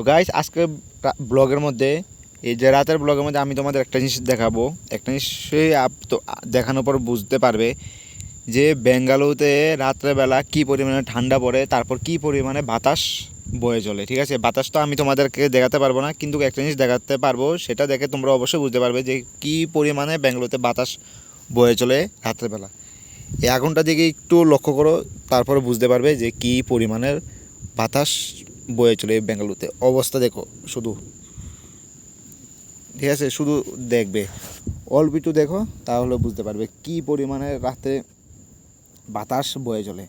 তো গাইস আজকে ব্লগের মধ্যে এই যে রাতের ব্লগের মধ্যে আমি তোমাদের একটা জিনিস দেখাবো। একটা জিনিসই তো দেখানোর পর বুঝতে পারবে যে বেঙ্গালুরুতে রাত্রেবেলা কী পরিমাণে ঠান্ডা পড়ে, তারপর কী পরিমাণে বাতাস বয়ে চলে। ঠিক আছে, বাতাস তো আমি তোমাদেরকে দেখাতে পারবো না, কিন্তু একটা জিনিস দেখাতে পারবো, সেটা দেখে তোমরা অবশ্যই বুঝতে পারবে যে কী পরিমাণে বেঙ্গালুরুতে বাতাস বয়ে চলে রাত্রেবেলা। এই আগুনটা দিকে একটু লক্ষ্য করো, তারপরে বুঝতে পারবে যে কী পরিমাণের বাতাস বয়ে চলে বেঙ্গালুরুতে। অবস্থা দেখো শুধু, ঠিক আছে, শুধু দেখবে, অল্প একটু দেখো তাহলে বুঝতে পারবে কী পরিমাণে রাতে বাতাস বয়ে চলে।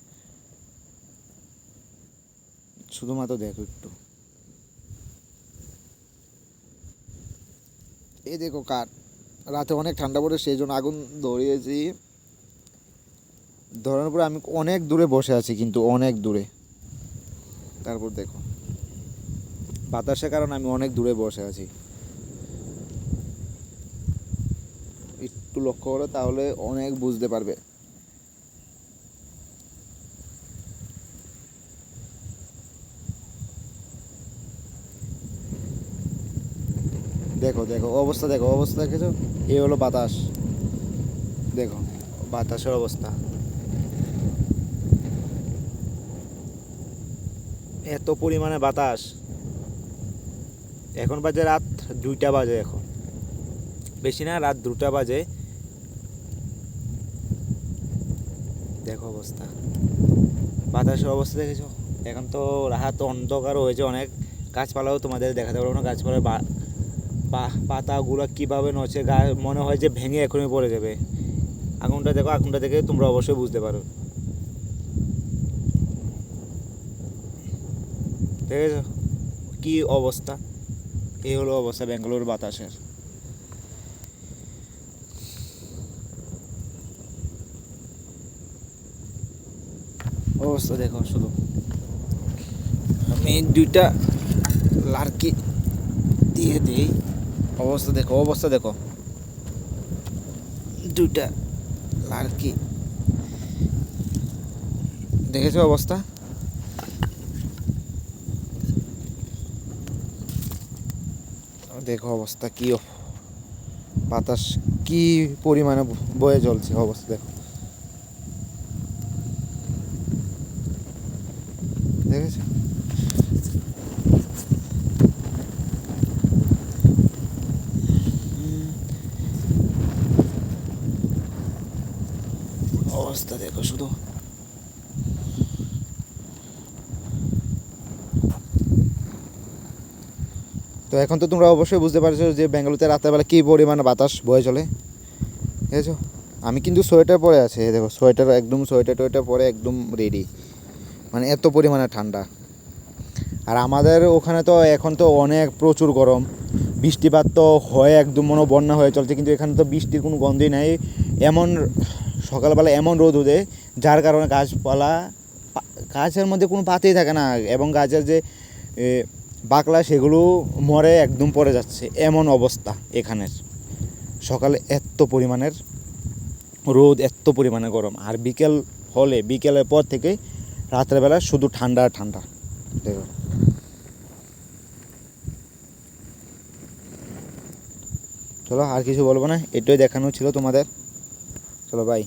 শুধুমাত্র দেখো একটু, এই দেখো কার রাতে অনেক ঠান্ডা পড়ে, সেই জন্য আগুন ধরিয়েছি। ধরানোর পরে আমি অনেক দূরে বসে আছি, কিন্তু অনেক দূরে। তারপর দেখো বাতাসের কারণে আমি অনেক দূরে বসে আছি। একটু লক্ষ্য করো তাহলে অনেক বুঝতে পারবে। দেখো দেখো অবস্থা, দেখো অবস্থা দেখেছো, এই হলো বাতাস। দেখো বাতাসের অবস্থা, এত পরিমাণে বাতাস। এখন বাজে রাত 2টা বাজে, এখন বেশি না, রাত 2টা বাজে। দেখো অবস্থা, বাতাসের অবস্থা দেখেছো। এখন তো রাত অন্ধকার হয়েছে অনেক, গাছপালাও তোমাদের দেখাতে পারবো না। গাছপালার পাতাগুলো কীভাবে নড়ছে, মনে হয় যে ভেঙে এখনই পড়ে যাবে। আগুনটা দেখো, আগুনটা দেখে তোমরা অবশ্যই বুঝতে পারো। দেখেছো কী অবস্থা, এই হলো অবস্থা বেঙ্গালুরুর বাতাসের। অবস্থা দেখো শুধু, আমি 2টা লার্কি দিয়ে দিই। অবস্থা দেখো, অবস্থা দেখো, 2টা লার্কি দেখেছো অবস্থা। দেখো অবস্থা কি, বাতাস কি পরিমাণে বয়ে চলছে, অবস্থা দেখো। দেখেছো অবস্থা দেখো শুধু। তো এখন তো তোমরা অবশ্যই বুঝতে পারছো যে বেঙ্গালুরুতে রাতেরবেলা কী পরিমাণে বাতাস বয়ে চলে। ঠিক আছে, আমি কিন্তু সোয়েটার পরে আছি, দেখো সোয়েটার, একদম সোয়েটার টোয়েটার পরে একদম রেডি, মানে এত পরিমাণে ঠান্ডা। আর আমাদের ওখানে তো এখন তো অনেক প্রচুর গরম, বৃষ্টিপাত তো হয়, একদম মনে বন্যা হয়ে চলছে, কিন্তু এখানে তো বৃষ্টির কোনো গন্ধই নাই। এমন সকালবেলা এমন রোদ ওঠে, যার কারণে গাছপালা, গাছের মধ্যে কোনো পাতাই থাকে না, এবং গাছের যে বাকলা সেগুলো মরে একদম পড়ে যাচ্ছে, এমন অবস্থা এখানের। সকালে এত পরিমাণের রোদ, এত পরিমাণে গরম, আর বিকেল হলে, বিকেলের পর থেকে রাত্রেবেলা শুধু ঠান্ডা আর ঠান্ডা। দেখো চলো আর কিছু বলবো না, এটাই দেখানো ছিল তোমাদের। চলো বাই।